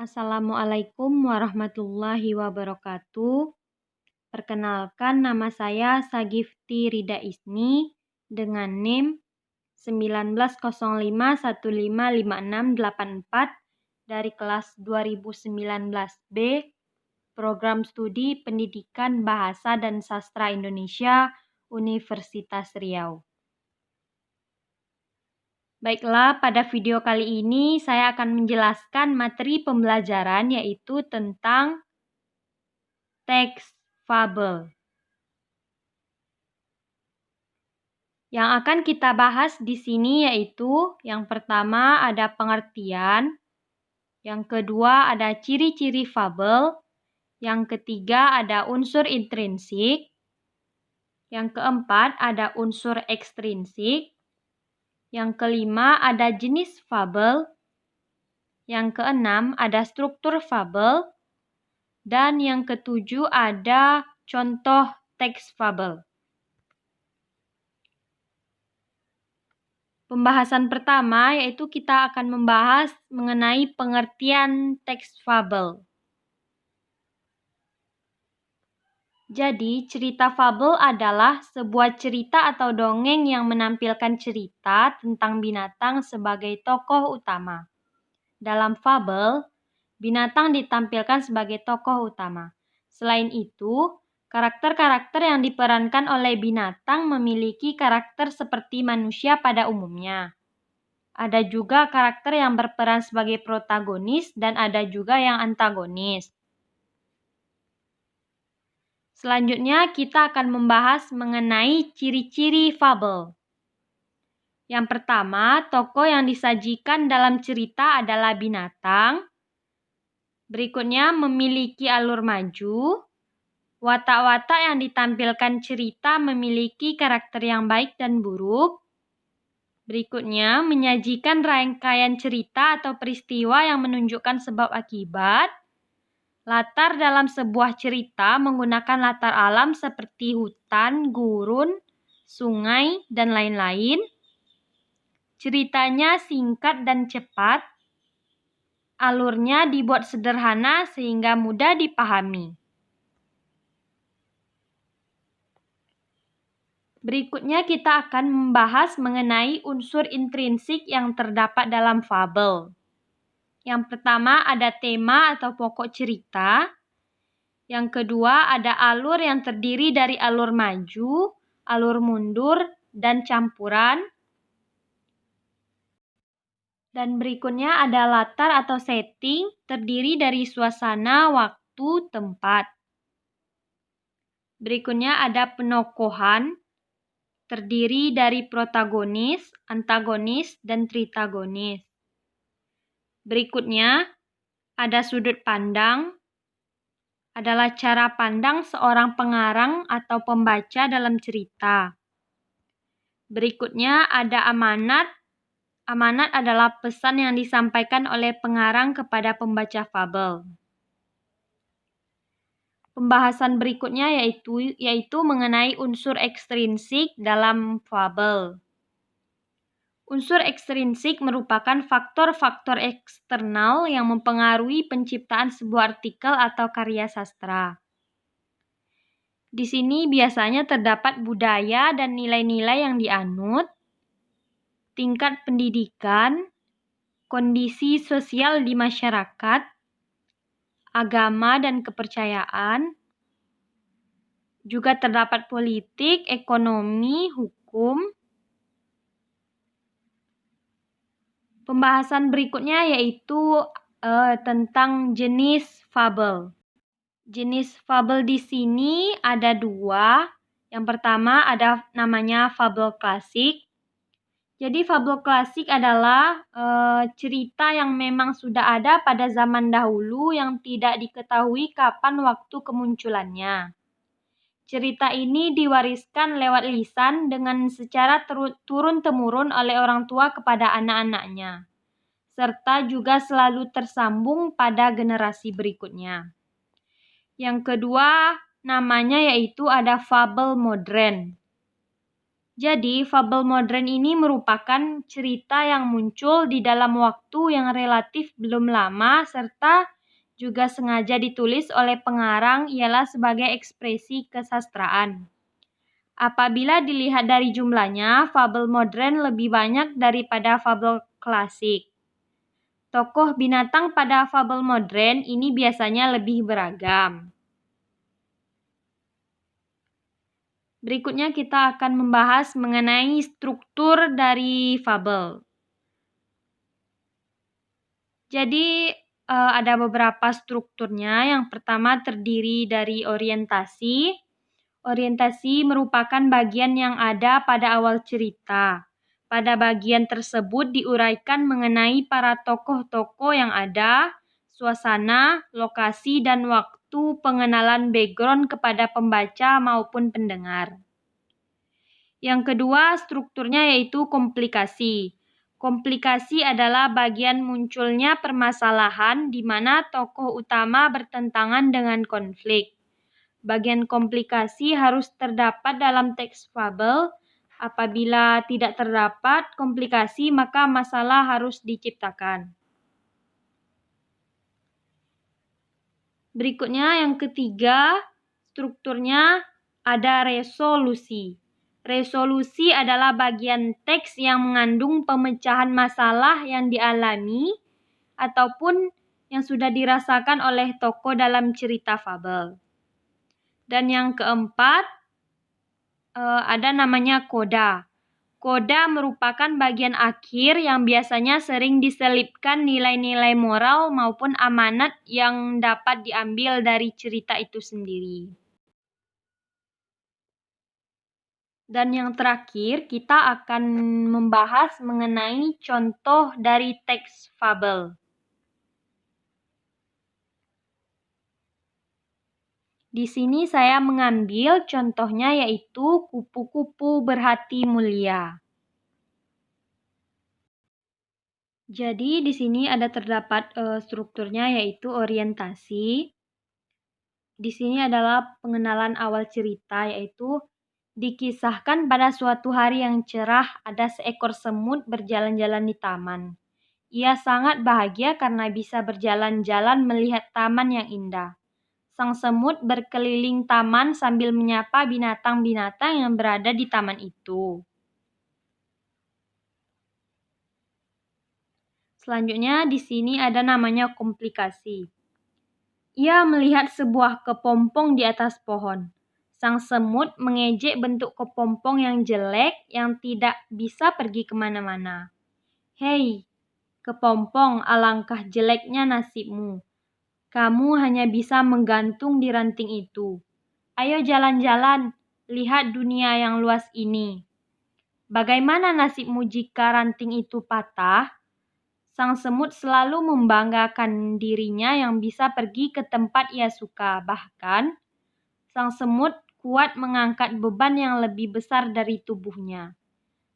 Assalamualaikum warahmatullahi wabarakatuh. Perkenalkan, nama saya Sagifti Rida Isni dengan NIM 1905155684 dari kelas 2019B, Program Studi Pendidikan Bahasa dan Sastra Indonesia, Universitas Riau. Baiklah, pada video kali ini saya akan menjelaskan materi pembelajaran yaitu tentang teks fabel. Yang akan kita bahas di sini yaitu yang pertama ada pengertian, yang kedua ada ciri-ciri fabel, yang ketiga ada unsur intrinsik, yang keempat ada unsur ekstrinsik, yang kelima ada jenis fabel, yang keenam ada struktur fabel, dan yang ketujuh ada contoh teks fabel. Pembahasan pertama yaitu kita akan membahas mengenai pengertian teks fabel. Jadi, cerita fabel adalah sebuah cerita atau dongeng yang menampilkan cerita tentang binatang sebagai tokoh utama. Dalam fabel, binatang ditampilkan sebagai tokoh utama. Selain itu, karakter-karakter yang diperankan oleh binatang memiliki karakter seperti manusia pada umumnya. Ada juga karakter yang berperan sebagai protagonis dan ada juga yang antagonis. Selanjutnya kita akan membahas mengenai ciri-ciri fabel. Yang pertama, tokoh yang disajikan dalam cerita adalah binatang. Berikutnya memiliki alur maju. Watak-watak yang ditampilkan cerita memiliki karakter yang baik dan buruk. Berikutnya, menyajikan rangkaian cerita atau peristiwa yang menunjukkan sebab akibat. Latar dalam sebuah cerita menggunakan latar alam seperti hutan, gurun, sungai, dan lain-lain. Ceritanya singkat dan cepat. Alurnya dibuat sederhana sehingga mudah dipahami. Berikutnya kita akan membahas mengenai unsur intrinsik yang terdapat dalam fabel. Yang pertama ada tema atau pokok cerita. Yang kedua ada alur yang terdiri dari alur maju, alur mundur, dan campuran. Dan berikutnya ada latar atau setting, terdiri dari suasana, waktu, tempat. Berikutnya ada penokohan, terdiri dari protagonis, antagonis, dan tritagonis. Berikutnya ada sudut pandang, adalah cara pandang seorang pengarang atau pembaca dalam cerita. Berikutnya ada amanat. Amanat adalah pesan yang disampaikan oleh pengarang kepada pembaca fabel. Pembahasan berikutnya yaitu mengenai unsur ekstrinsik dalam fabel. Unsur ekstrinsik merupakan faktor-faktor eksternal yang mempengaruhi penciptaan sebuah artikel atau karya sastra. Di sini biasanya terdapat budaya dan nilai-nilai yang dianut, tingkat pendidikan, kondisi sosial di masyarakat, agama dan kepercayaan, juga terdapat politik, ekonomi, hukum. Pembahasan berikutnya yaitu tentang jenis fabel. Jenis fabel di sini ada dua. Yang pertama ada namanya fabel klasik. Jadi fabel klasik adalah cerita yang memang sudah ada pada zaman dahulu yang tidak diketahui kapan waktu kemunculannya. Cerita ini diwariskan lewat lisan dengan secara turun-temurun oleh orang tua kepada anak-anaknya, serta juga selalu tersambung pada generasi berikutnya. Yang kedua, namanya yaitu ada fabel modern. Jadi, fabel modern ini merupakan cerita yang muncul di dalam waktu yang relatif belum lama serta juga sengaja ditulis oleh pengarang ialah sebagai ekspresi kesastraan. Apabila dilihat dari jumlahnya, fabel modern lebih banyak daripada fabel klasik. Tokoh binatang pada fabel modern ini biasanya lebih beragam. Berikutnya kita akan membahas mengenai struktur dari fabel. Jadi ada beberapa strukturnya. Yang pertama terdiri dari orientasi. Orientasi merupakan bagian yang ada pada awal cerita. Pada bagian tersebut diuraikan mengenai para tokoh-tokoh yang ada, suasana, lokasi, dan waktu pengenalan background kepada pembaca maupun pendengar. Yang kedua, strukturnya yaitu komplikasi. Komplikasi adalah bagian munculnya permasalahan di mana tokoh utama bertentangan dengan konflik. Bagian komplikasi harus terdapat dalam teks fabel. Apabila tidak terdapat komplikasi, maka masalah harus diciptakan. Berikutnya yang ketiga, strukturnya ada resolusi. Resolusi adalah bagian teks yang mengandung pemecahan masalah yang dialami ataupun yang sudah dirasakan oleh tokoh dalam cerita fabel. Dan yang keempat, ada namanya koda. Koda merupakan bagian akhir yang biasanya sering diselipkan nilai-nilai moral maupun amanat yang dapat diambil dari cerita itu sendiri. Dan yang terakhir, kita akan membahas mengenai contoh dari teks fabel. Di sini saya mengambil contohnya yaitu kupu-kupu berhati mulia. Jadi di sini ada terdapat strukturnya yaitu orientasi. Di sini adalah pengenalan awal cerita yaitu dikisahkan pada suatu hari yang cerah ada seekor semut berjalan-jalan di taman. Ia sangat bahagia karena bisa berjalan-jalan melihat taman yang indah. Sang semut berkeliling taman sambil menyapa binatang-binatang yang berada di taman itu. Selanjutnya di sini ada namanya komplikasi. Ia melihat sebuah kepompong di atas pohon. Sang semut mengejek bentuk kepompong yang jelek yang tidak bisa pergi kemana-mana. Hei, kepompong, alangkah jeleknya nasibmu. Kamu hanya bisa menggantung di ranting itu. Ayo jalan-jalan, lihat dunia yang luas ini. Bagaimana nasibmu jika ranting itu patah? Sang semut selalu membanggakan dirinya yang bisa pergi ke tempat ia suka. Bahkan, sang semut kuat mengangkat beban yang lebih besar dari tubuhnya.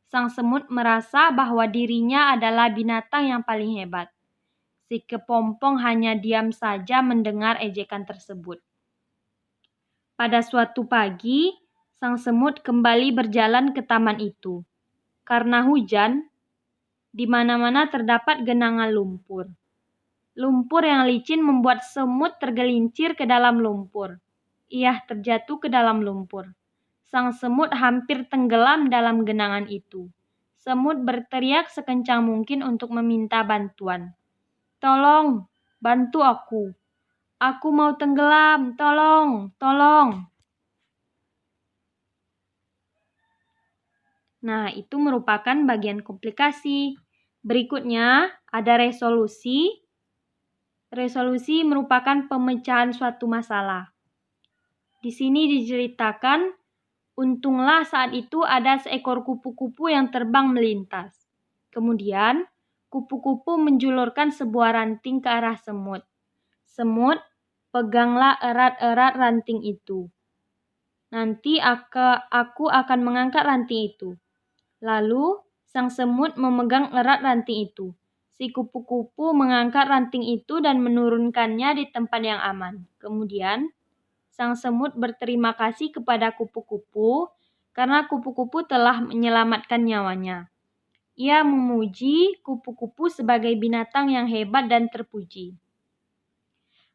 Sang semut merasa bahwa dirinya adalah binatang yang paling hebat. Si kepompong hanya diam saja mendengar ejekan tersebut. Pada suatu pagi, sang semut kembali berjalan ke taman itu. Karena hujan, di mana-mana terdapat genangan lumpur. Lumpur yang licin membuat semut tergelincir ke dalam lumpur. Ia terjatuh ke dalam lumpur. Sang semut hampir tenggelam dalam genangan itu. Semut berteriak sekencang mungkin untuk meminta bantuan. Tolong, bantu aku. Aku mau tenggelam, tolong, tolong. Nah, itu merupakan bagian komplikasi. Berikutnya, ada resolusi. Resolusi merupakan pemecahan suatu masalah. Di sini diceritakan, untunglah saat itu ada seekor kupu-kupu yang terbang melintas. Kemudian, kupu-kupu menjulurkan sebuah ranting ke arah semut. Semut, peganglah erat-erat ranting itu. Nanti aku akan mengangkat ranting itu. Lalu, sang semut memegang erat ranting itu. Si kupu-kupu mengangkat ranting itu dan menurunkannya di tempat yang aman. Kemudian, sang semut berterima kasih kepada kupu-kupu karena kupu-kupu telah menyelamatkan nyawanya. Ia memuji kupu-kupu sebagai binatang yang hebat dan terpuji.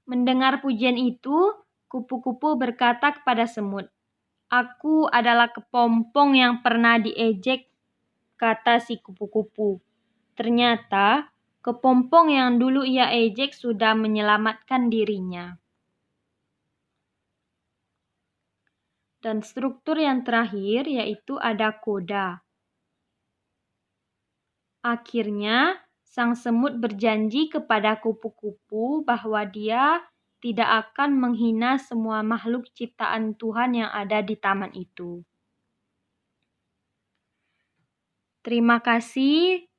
Mendengar pujian itu, kupu-kupu berkata kepada semut, "Aku adalah kepompong yang pernah diejek," kata si kupu-kupu. Ternyata, kepompong yang dulu ia ejek sudah menyelamatkan dirinya. Dan struktur yang terakhir yaitu ada koda. Akhirnya, sang semut berjanji kepada kupu-kupu bahwa dia tidak akan menghina semua makhluk ciptaan Tuhan yang ada di taman itu. Terima kasih.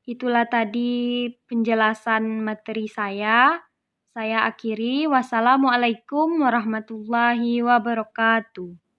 Itulah tadi penjelasan materi saya. Saya akhiri. Wassalamualaikum warahmatullahi wabarakatuh.